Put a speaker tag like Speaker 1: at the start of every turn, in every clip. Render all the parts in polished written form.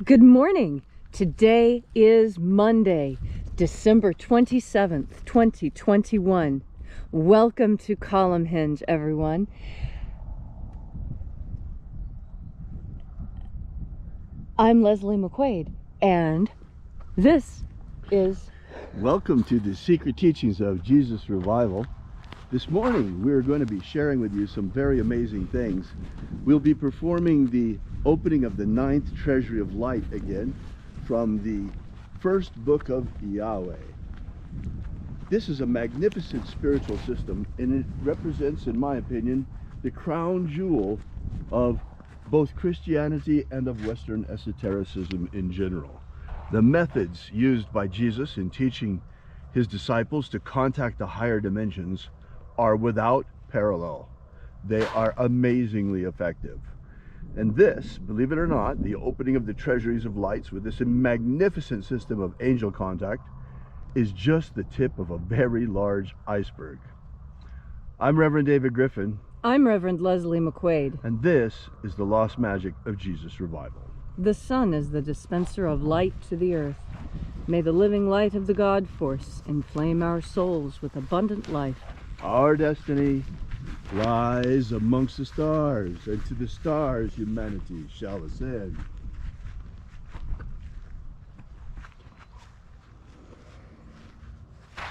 Speaker 1: Good morning. Today is Monday, December 27th, 2021. Welcome to Columnhenge, everyone. I'm Leslie McQuade, and this is...
Speaker 2: Welcome to the Secret Teachings of Jesus Revival. This morning we're going to be sharing with you some very amazing things. We'll be performing the opening of the 9th Treasury of Light again from the first book of Yahweh. This is a magnificent spiritual system, and it represents, in my opinion, the crown jewel of both Christianity and of Western esotericism in general. The methods used by Jesus in teaching his disciples to contact the higher dimensions are without parallel. They are amazingly effective. And this, believe it or not, the opening of the Treasuries of Lights with this magnificent system of angel contact is just the tip of a very large iceberg. I'm Reverend David Griffin.
Speaker 1: I'm Reverend Leslie McQuade.
Speaker 2: And this is the lost magic of Jesus Revival.
Speaker 1: The sun is the dispenser of light to the earth. May the living light of the God Force inflame our souls with abundant life.
Speaker 2: Our destiny lies amongst the stars, and to the stars humanity shall ascend.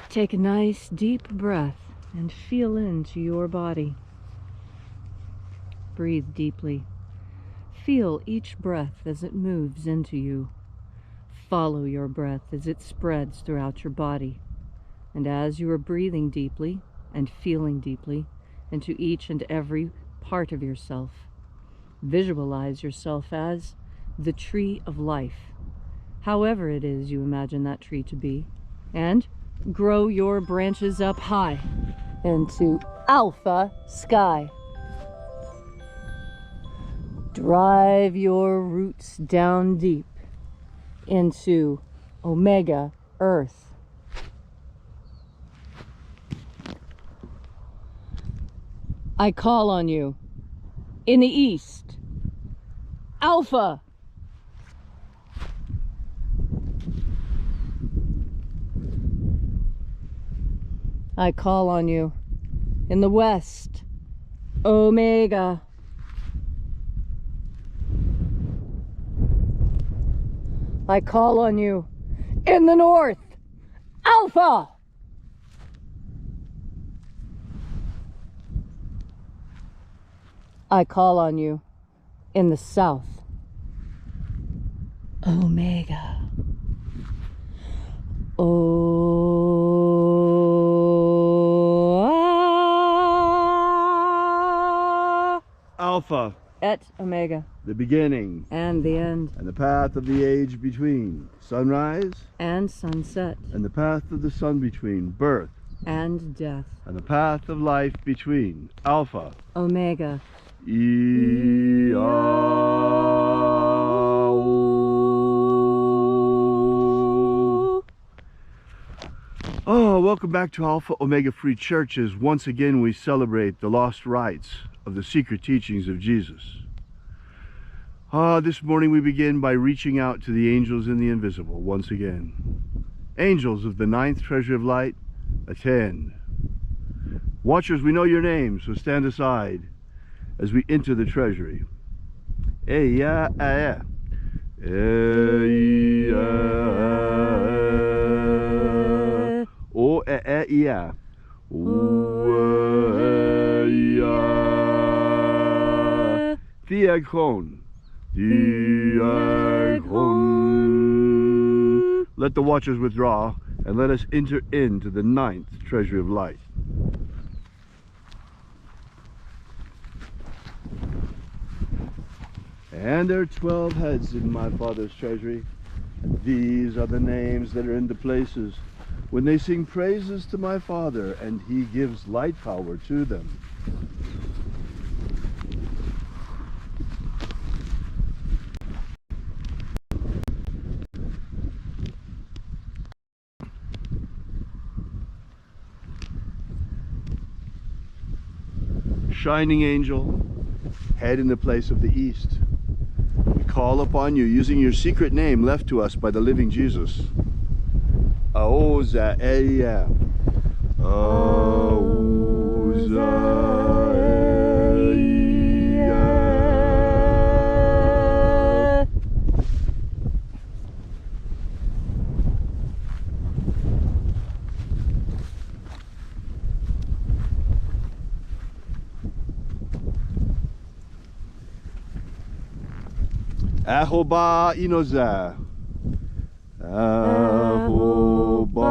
Speaker 1: Take a nice deep breath and feel into your body. Breathe deeply. Feel each breath as it moves into you. Follow your breath as it spreads throughout your body. And as you are breathing deeply and feeling deeply into each and every part of yourself, visualize yourself as the tree of life, however it is you imagine that tree to be, and grow your branches up high into Alpha sky. Drive your roots down deep into Omega Earth. I call on you in the east, Alpha. I call on you in the west, Omega. I call on you in the north, Alpha. I call on you in the south, Omega.
Speaker 2: Alpha
Speaker 1: Et Omega.
Speaker 2: the beginning
Speaker 1: And the end.
Speaker 2: and the path of the age between sunrise
Speaker 1: And sunset.
Speaker 2: and the path of the sun between birth
Speaker 1: And death.
Speaker 2: and the path of life between Alpha
Speaker 1: Omega.
Speaker 2: Oh, welcome back to Alpha Omega Free Churches. Once again, we celebrate the lost rites of the secret teachings of Jesus. This morning we begin by reaching out to the angels in the invisible once again. Angels of the 9th Treasury of Light, attend. Watchers, we know your names, so stand aside as we enter the treasury. Let the watchers withdraw, and let us enter into the 9th Treasury of Light. And there are 12 heads in my Father's treasury, and these are the names that are in the places when they sing praises to my Father, and he gives light power to them. Shining angel, head in the place of the east. We call upon you using your secret name left to us by the living Jesus. Aoza Eya. Aoza Eya. Ahoba Inoza. Ahoba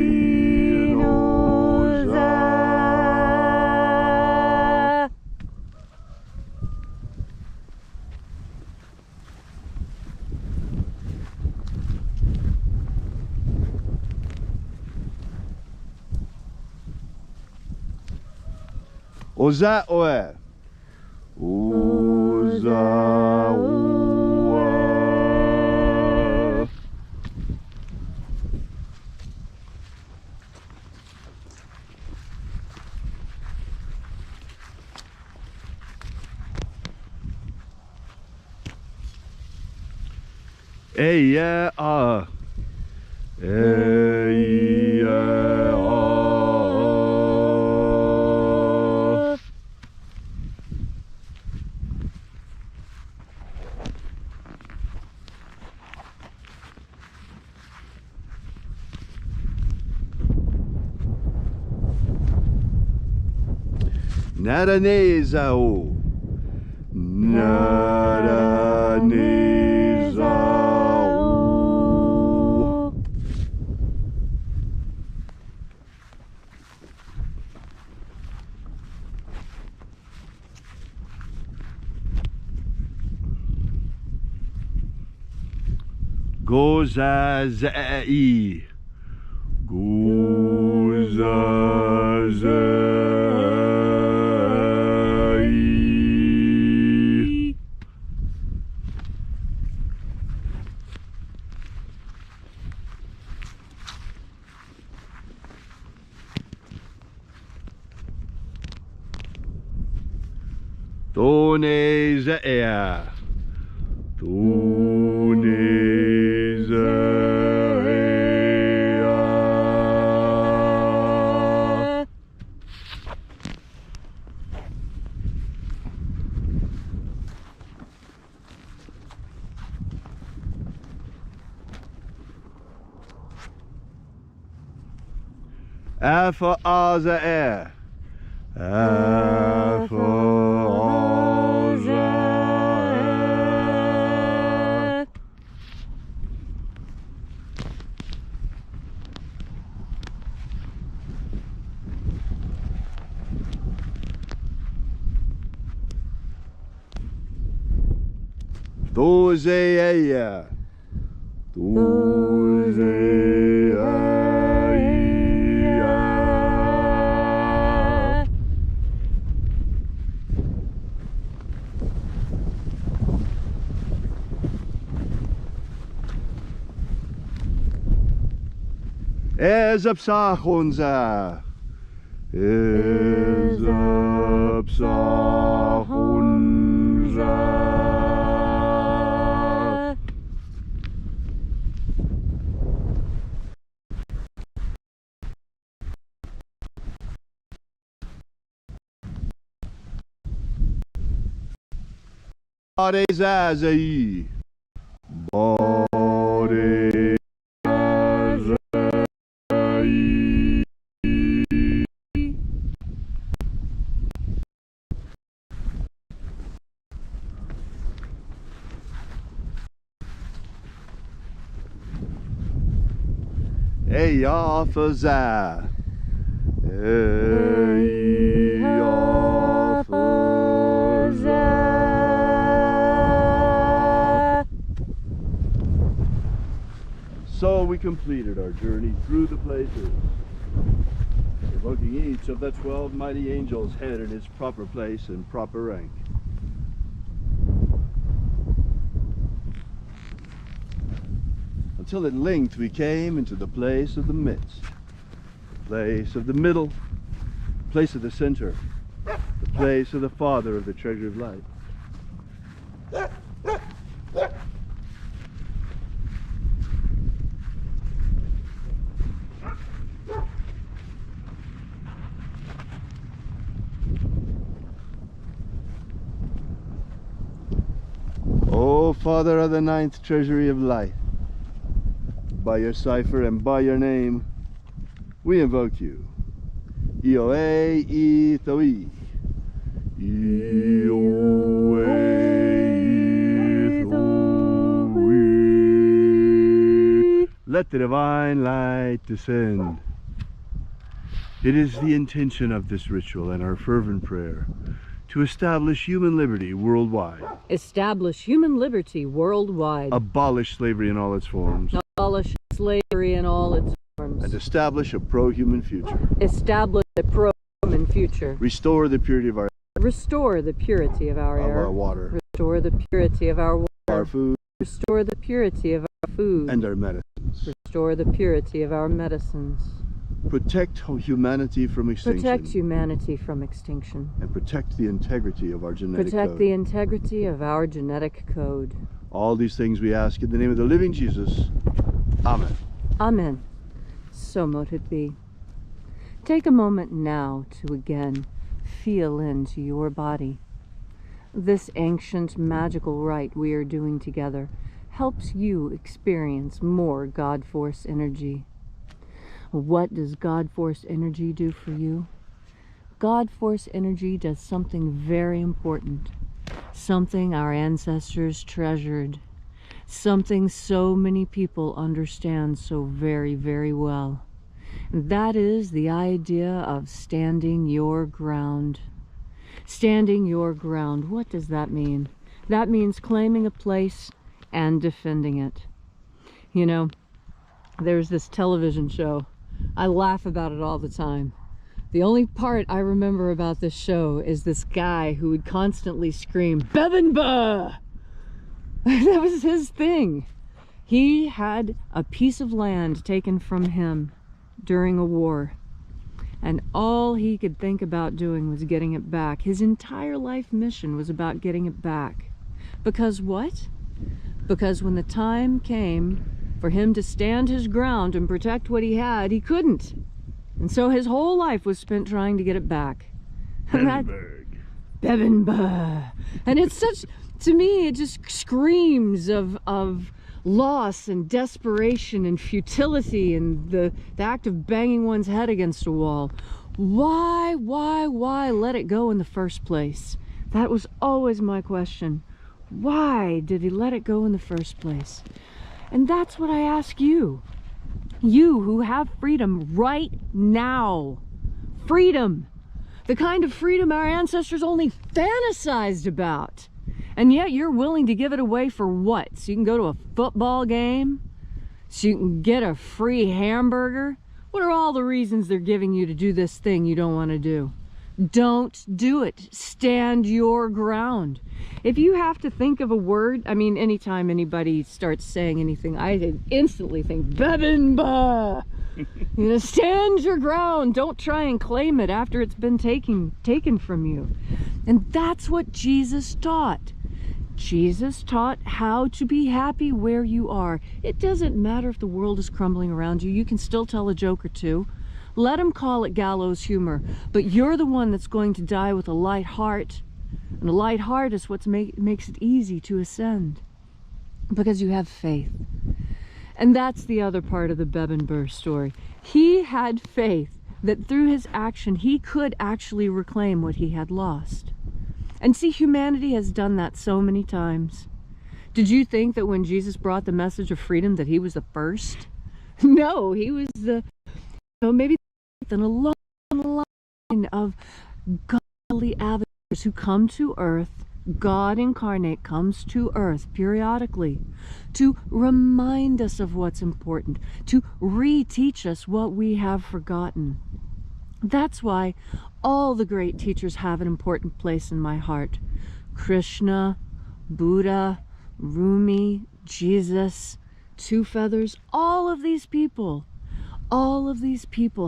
Speaker 2: Inoza. Oza Oe. Oza Oe. Eya ah. Eya ah. Naranezao. Naranezao. Gozazai. Gozazai. Tonezea. Tonezea. Alpha Ωmega. Alpha Ωmega. Dozeia. Dozeia. Ezapsachonza. Ezapsachonza. Barezazai. Barezazai. Eyafaza. Eyafaza. So we completed our journey through the places, evoking each of the 12 mighty angels' head in its proper place and proper rank. Until at length we came into the place of the midst, the place of the middle, the place of the center, the place of the Father of the Treasury of Light. O Father of the Ninth Treasury of Light, by your cipher and by your name, we invoke you. Ioe Ithoi. Ioe Ithoi. Let the divine light descend. It is the intention of this ritual and our fervent prayer to establish human liberty worldwide.
Speaker 1: Establish human liberty worldwide.
Speaker 2: Abolish slavery in all its forms.
Speaker 1: Abolish slavery in all its forms.
Speaker 2: And establish a pro-human future.
Speaker 1: Establish a pro-human future.
Speaker 2: Restore the purity of our
Speaker 1: Restore the purity of our air.
Speaker 2: Of our water.
Speaker 1: Restore the purity of our water.
Speaker 2: Our food.
Speaker 1: Restore the purity of our food.
Speaker 2: And our medicines.
Speaker 1: Restore the purity of our medicines.
Speaker 2: Protect humanity from extinction.
Speaker 1: Protect humanity from extinction.
Speaker 2: And protect the integrity of our genetic
Speaker 1: Protect
Speaker 2: code.
Speaker 1: the integrity of our genetic code.
Speaker 2: All these things we ask in the name of the living Jesus. Amen.
Speaker 1: Amen. So mote it be. Take a moment now to again feel into your body. This ancient magical rite we are doing together helps you experience more God Force energy. What does God Force energy do for you? God Force energy does something very important, something our ancestors treasured, something so many people understand so very, very well. And that is the idea of standing your ground. Standing your ground, what does that mean? That means claiming a place and defending it. You know, there's this television show. I laugh about it all the time. The only part I remember about this show is this guy who would constantly scream, "Bebinba!" That was his thing. He had a piece of land taken from him during a war, and all he could think about doing was getting it back. His entire life mission was about getting it back. Because what? Because when the time came for him to stand his ground and protect what he had, he couldn't. And so his whole life was spent trying to get it back. Bebinba. And it's such, to me, it just screams of loss and desperation and futility and the act of banging one's head against a wall. Why let it go in the first place? That was always my question. Why did he let it go in the first place? And that's what I ask you. You who have freedom right now. Freedom. The kind of freedom our ancestors only fantasized about. And yet you're willing to give it away for what? So you can go to a football game? So you can get a free hamburger? What are all the reasons they're giving you to do this thing you don't want to do? Don't do it. Stand your ground. If you have to think of a word, I mean, anytime anybody starts saying anything, I instantly think, Bebinba! You know, stand your ground. Don't try and claim it after it's been taken from you. And that's what Jesus taught. Jesus taught how to be happy where you are. It doesn't matter if the world is crumbling around you. You can still tell a joke or two. Let them call it gallows humor, but you're the one that's going to die with a light heart. And a light heart is what makes it easy to ascend, because you have faith. And that's the other part of the Bebinba story. He had faith that through his action he could actually reclaim what he had lost. And see, humanity has done that so many times. Did you think that when Jesus brought the message of freedom that he was the first? No, he was the, maybe in a long line of godly avatars who come to earth. God incarnate comes to earth periodically to remind us of what's important, to reteach us what we have forgotten. That's why all the great teachers have an important place in my heart. Krishna, Buddha, Rumi, Jesus, Two Feathers, all of these people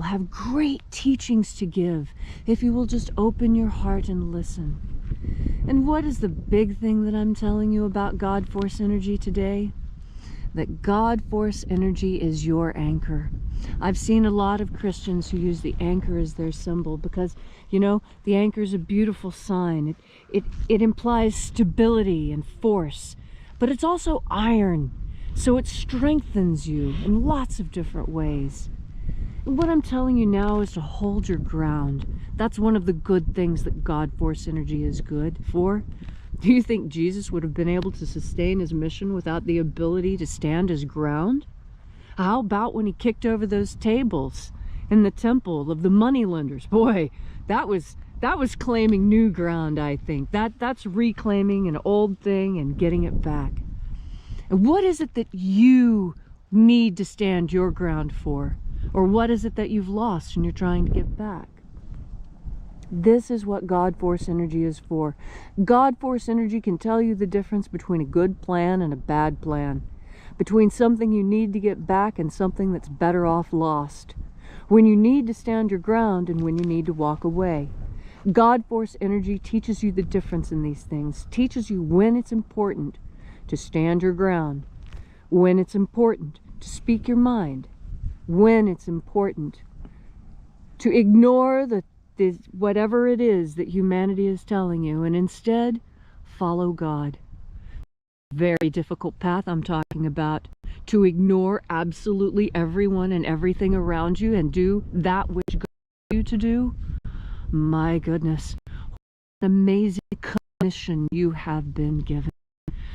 Speaker 1: have great teachings to give if you will just open your heart and listen. And what is the big thing that I'm telling you about God Force energy today? That God Force energy is your anchor. I've seen a lot of Christians who use the anchor as their symbol because, you know, the anchor is a beautiful sign. It implies stability and force. but it's also iron, so it strengthens you in lots of different ways. And what I'm telling you now is to hold your ground. That's one of the good things that God Force energy is good for. Do you think Jesus would have been able to sustain his mission without the ability to stand his ground? How about when he kicked over those tables in the temple of the moneylenders? Boy, that was claiming new ground, I think. That's reclaiming an old thing and getting it back. And what is it that you need to stand your ground for? Or what is it that you've lost and you're trying to get back? This is what God Force energy is for. God Force energy can tell you the difference between a good plan and a bad plan, between something you need to get back and something that's better off lost, when you need to stand your ground and when you need to walk away. God Force energy teaches you the difference in these things, teaches you when it's important to stand your ground, when it's important to speak your mind, when it's important to ignore whatever it is that humanity is telling you and instead follow God. Very difficult path I'm talking about, to ignore absolutely everyone and everything around you and do that which God wants you to do. My goodness, what an amazing commission you have been given.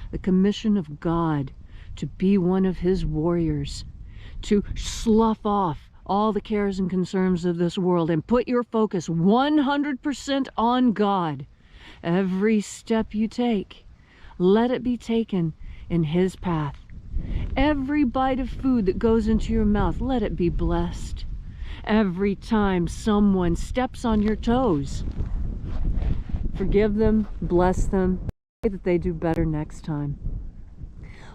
Speaker 1: The commission of God to be one of his warriors, to slough off all the cares and concerns of this world and put your focus 100% on God. Every step you take, let it be taken in his path. Every bite of food that goes into your mouth, let it be blessed. Every time someone steps on your toes, forgive them, bless them, pray that they do better next time.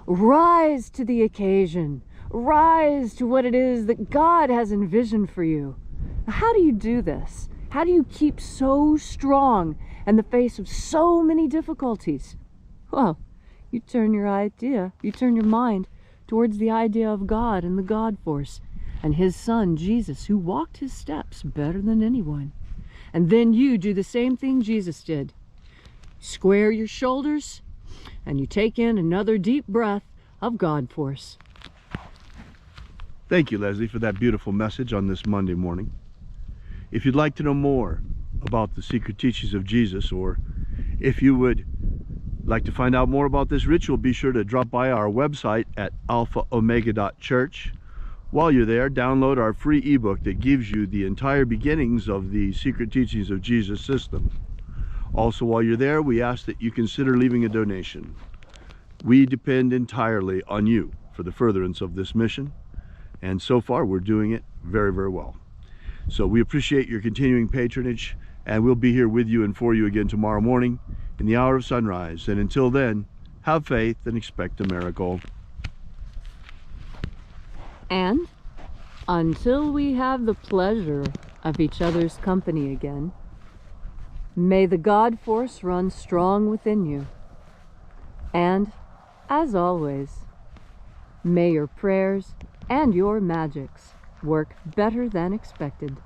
Speaker 1: Rise to the occasion. Rise to what it is that God has envisioned for you. How do you do this? How do you keep so strong in the face of so many difficulties? Well, you turn your mind towards the idea of God and the God Force and his son Jesus, who walked his steps better than anyone. And then you do the same thing Jesus did. Square your shoulders and you take in another deep breath of God Force.
Speaker 2: Thank you, Leslie, for that beautiful message on this Monday morning. If you'd like to know more about the secret teachings of Jesus, or if you would like to find out more about this ritual, be sure to drop by our website at alphaomega.church. While you're there, download our free ebook that gives you the entire beginnings of the secret teachings of Jesus system. Also, while you're there, we ask that you consider leaving a donation. We depend entirely on you for the furtherance of this mission. And so far, we're doing it very, very well. So we appreciate your continuing patronage, and we'll be here with you and for you again tomorrow morning in the hour of sunrise. And until then, have faith and expect a miracle.
Speaker 1: And until we have the pleasure of each other's company again, may the God Force run strong within you. And, as always, may your prayers and your magics work better than expected.